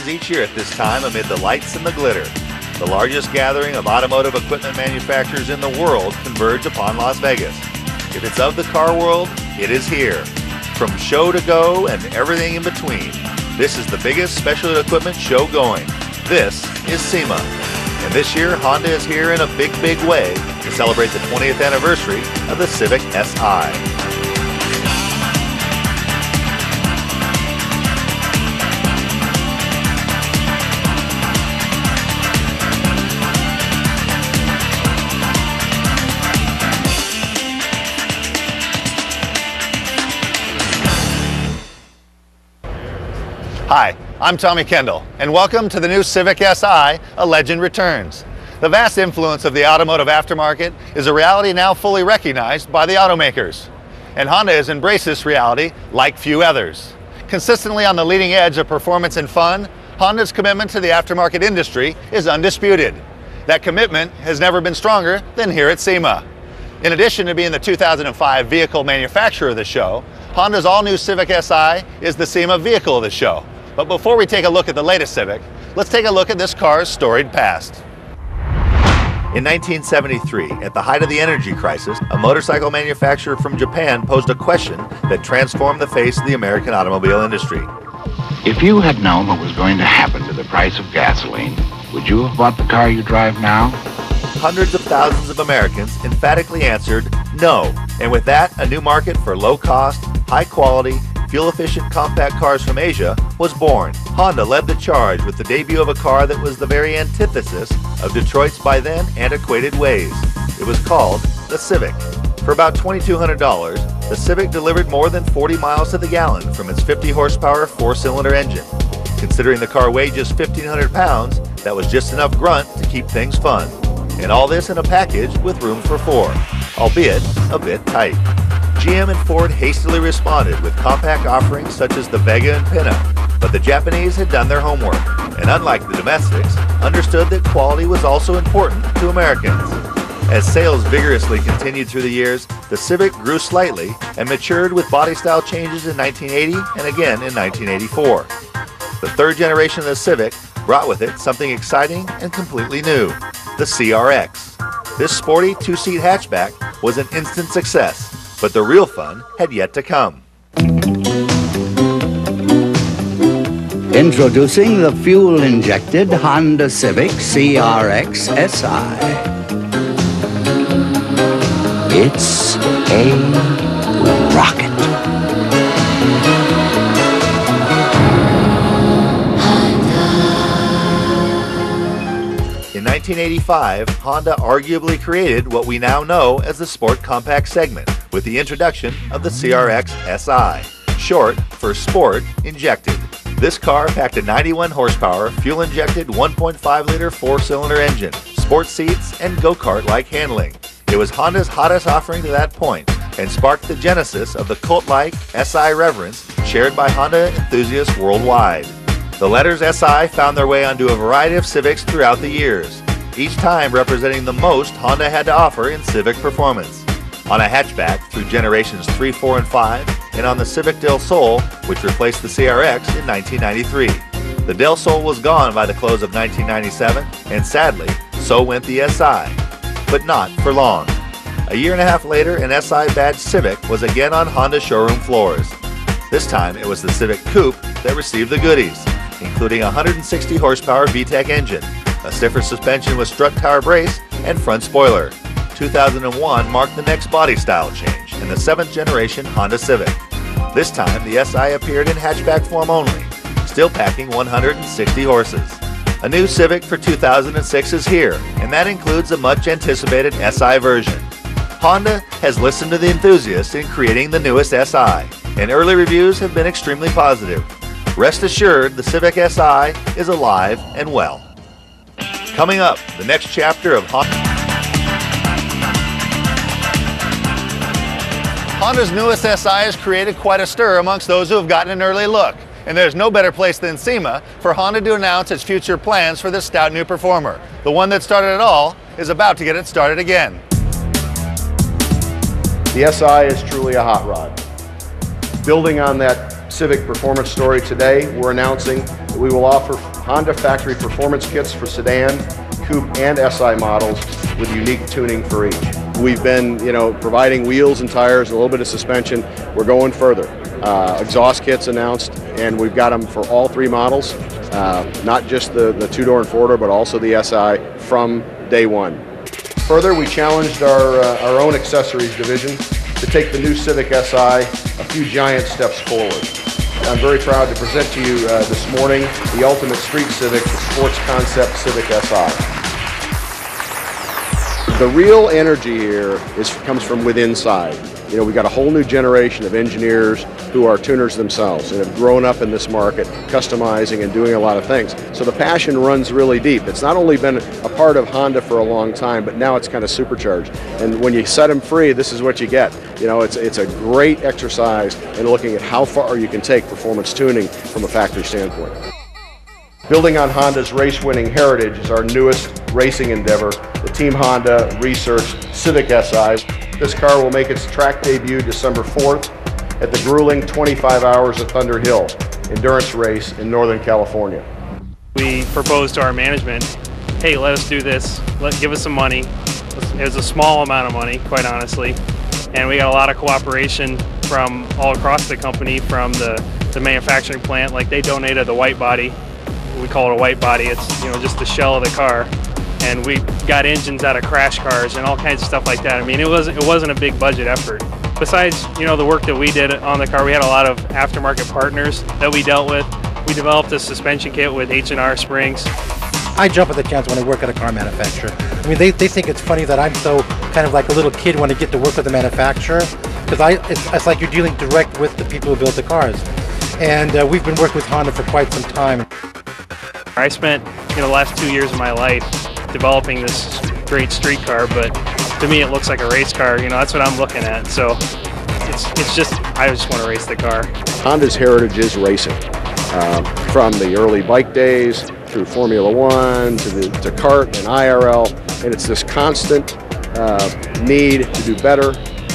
happens each year at this time amid the lights and the glitter. The largest gathering of automotive equipment manufacturers in the world converge upon Las Vegas. If it's of the car world, it is here. From show to go and everything in between, this is the biggest specialty equipment show going. This is Sema. And this year, Honda is here in a big, big way to celebrate the 20th anniversary of the Civic Si. Hi, I'm Tommy Kendall, and welcome to the new Civic Si, A Legend Returns. The vast influence of the automotive aftermarket is a reality now fully recognized by the automakers. And Honda has embraced this reality like few others. Consistently on the leading edge of performance and fun, Honda's commitment to the aftermarket industry is undisputed. That commitment has never been stronger than here at Sema. In addition to being the 2005 vehicle manufacturer of the show, Honda's all-new Civic Si is the Sema vehicle of the show. But before we take a look at the latest Civic, let's take a look at this car's storied past. In 1973, at the height of the energy crisis, a motorcycle manufacturer from Japan posed a question that transformed the face of the American automobile industry. If you had known what was going to happen to the price of gasoline, would you have bought the car you drive now? Hundreds of thousands of Americans emphatically answered no. And with that, a new market for low-cost, high-quality, fuel-efficient compact cars from Asia was born. Honda led the charge with the debut of a car that was the very antithesis of Detroit's by then antiquated ways. It was called the Civic. For about $2,200, the Civic delivered more than 40 miles to the gallon from its 50 horsepower four-cylinder engine. Considering the car weighed just 1,500 pounds, that was just enough grunt to keep things fun. And all this in a package with room for four, albeit a bit tight. GM and Ford hastily responded with compact offerings such as the Vega and Pinto, but the Japanese had done their homework, and unlike the domestics, understood that quality was also important to Americans. As sales vigorously continued through the years, the Civic grew slightly and matured with body style changes in 1980 and again in 1984. The third generation of the Civic brought with it something exciting and completely new, the CRX. This sporty two-seat hatchback was an instant success, but the real fun had yet to come. Introducing the fuel-injected Honda Civic CRX Si. It's a rocket. In 1985, Honda arguably created what we now know as the sport compact segment with the introduction of the CRX Si, short for Sport Injected. This car packed a 91 horsepower, fuel-injected 1.5-liter four-cylinder engine, sport seats, and go-kart-like handling. It was Honda's hottest offering to that point and sparked the genesis of the cult-like Si reverence shared by Honda enthusiasts worldwide. The letters Si found their way onto a variety of Civics throughout the years, each time representing the most Honda had to offer in Civic performance. On a hatchback through generations 3, 4, and 5, and on the Civic Del Sol, which replaced the CRX in 1993. The Del Sol was gone by the close of 1997, and sadly, so went the Si. But not for long. A year and a half later, an Si badged Civic was again on Honda showroom floors. This time, it was the Civic Coupe that received the goodies, including a 160 horsepower VTEC engine, a stiffer suspension with strut tower brace, and front spoiler. 2001 marked the next body style change in the 7th generation Honda Civic. This time, the Si appeared in hatchback form only, still packing 160 horses. A new Civic for 2006 is here, and that includes a much anticipated Si version. Honda has listened to the enthusiasts in creating the newest Si, and early reviews have been extremely positive. Rest assured, the Civic Si is alive and well. Coming up, the next chapter of Honda's newest Si has created quite a stir amongst those who have gotten an early look, and there's no better place than Sema for Honda to announce its future plans for this stout new performer. The one that started it all is about to get it started again. The Si is truly a hot rod. Building on that Civic performance story today, we're announcing We will offer Honda factory performance kits for sedan, coupe, and SI models with unique tuning for each. We've been, providing wheels and tires, a little bit of suspension. We're going further. Exhaust kits announced, and we've got them for all three models, not just the two-door and four-door, but also the SI from day one. Further, we challenged our own accessories division to take the new Civic Si a few giant steps forward. I'm very proud to present to you this morning the ultimate street Civic, the sports concept Civic Si. The real energy here comes from within inside. We've got a whole new generation of engineers who are tuners themselves and have grown up in this market, customizing and doing a lot of things. So the passion runs really deep. It's not only been a part of Honda for a long time, but now it's kind of supercharged. And when you set them free, this is what you get. It's a great exercise in looking at how far you can take performance tuning from a factory standpoint. Building on Honda's race-winning heritage is our newest racing endeavor, the Team Honda researched Civic Si. This car will make its track debut December 4th at the grueling 25 Hours of Thunder Hill endurance race in Northern California. We proposed to our management, hey, let us do this, give us some money. It was a small amount of money, quite honestly, and we got a lot of cooperation from all across the company, from the manufacturing plant. Like, they donated the white body. We call it a white body. It's just the shell of the car, and we got engines out of crash cars and all kinds of stuff like that. I mean, it wasn't a big budget effort. Besides, the work that we did on the car, we had a lot of aftermarket partners that we dealt with. We developed a suspension kit with H&R springs. I jump at the chance when I work at a car manufacturer. I mean, they think it's funny that I'm so kind of like a little kid when I get to work with the manufacturer, because it's like you're dealing direct with the people who build the cars. And we've been working with Honda for quite some time. I spent the last 2 years of my life developing this great street car, but to me it looks like a race car. That's what I'm looking at. So I just want to race the car. Honda's heritage is racing, from the early bike days through Formula One to kart and IRL, and it's this constant need to do better,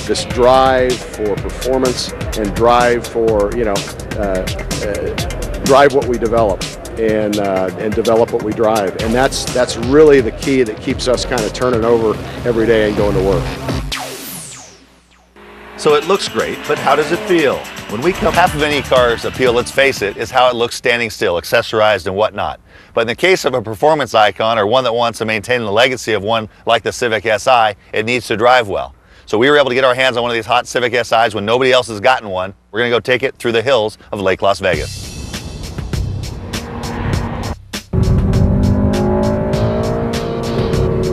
this drive for performance and drive for drive what we develop. And develop what we drive, and that's really the key that keeps us kind of turning over every day and going to work. So it looks great, but how does it feel? When we come, half of any car's appeal, let's face it, is how it looks standing still, accessorized and whatnot. But in the case of a performance icon, or one that wants to maintain the legacy of one like the Civic Si, it needs to drive well. So we were able to get our hands on one of these hot Civic Si's when nobody else has gotten one. We're going to go take it through the hills of Lake Las Vegas.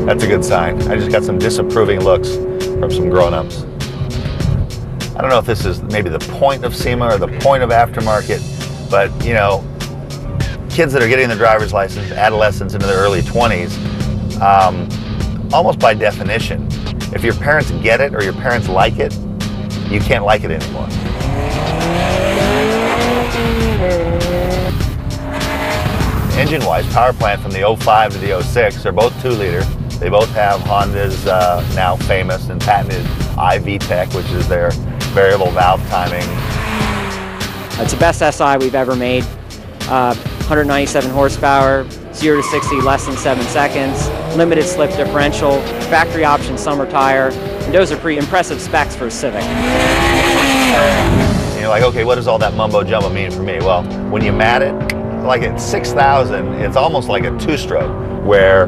That's a good sign. I just got some disapproving looks from some grown-ups. I don't know if this is maybe the point of Sema or the point of aftermarket, but kids that are getting their driver's license, adolescents into their early 20s, almost by definition, if your parents get it or your parents like it, you can't like it anymore. Engine-wise, power plant from the 05 to the 06, they're both 2-liter. They both have Honda's now famous and patented IV-Tech, which is their variable valve timing. It's the best SI we've ever made. 197 horsepower, 0 to 60 less than 7 seconds, limited slip differential, factory option summer tire, and those are pretty impressive specs for a Civic. And you're like, okay, what does all that mumbo jumbo mean for me? Well, when you mat it, like at 6,000, it's almost like a 2-stroke, where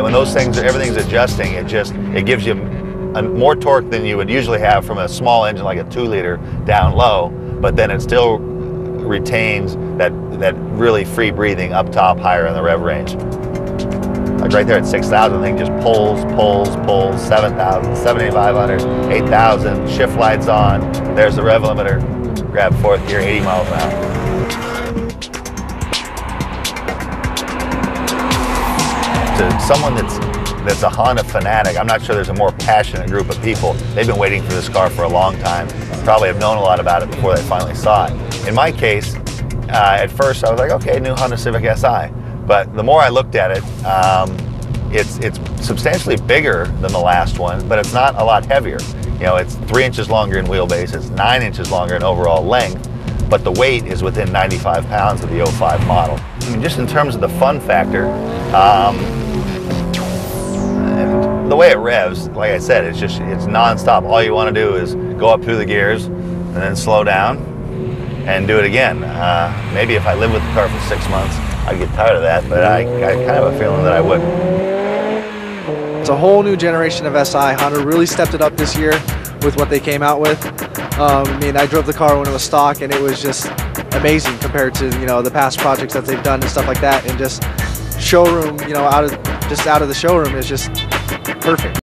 when those things, everything's adjusting, it gives you more torque than you would usually have from a small engine like a 2-liter down low, but then it still retains that really free breathing up top, higher in the rev range. Like right there at 6,000, the thing just pulls, 7,000, 7,500, 8,000, shift lights on, there's the rev limiter, grab 4th gear, 80 miles an hour. To someone that's a Honda fanatic, I'm not sure there's a more passionate group of people. They've been waiting for this car for a long time, probably have known a lot about it before they finally saw it. In my case, at first I was like, okay, new Honda Civic Si. But the more I looked at it, it's substantially bigger than the last one, but it's not a lot heavier. It's 3 inches longer in wheelbase, it's 9 inches longer in overall length, but the weight is within 95 pounds of the 05 model. I mean, just in terms of the fun factor, and the way it revs, like I said, it's non-stop. All you want to do is go up through the gears and then slow down and do it again. Maybe if I lived with the car for 6 months, I'd get tired of that, but I kind of have a feeling that I wouldn't. It's a whole new generation of SI. Honda really stepped it up this year with what they came out with. I mean, I drove the car when it was stock, and it was just amazing compared to, you know, the past projects that they've done and stuff like that. And just showroom, you know, out of the showroom is just perfect.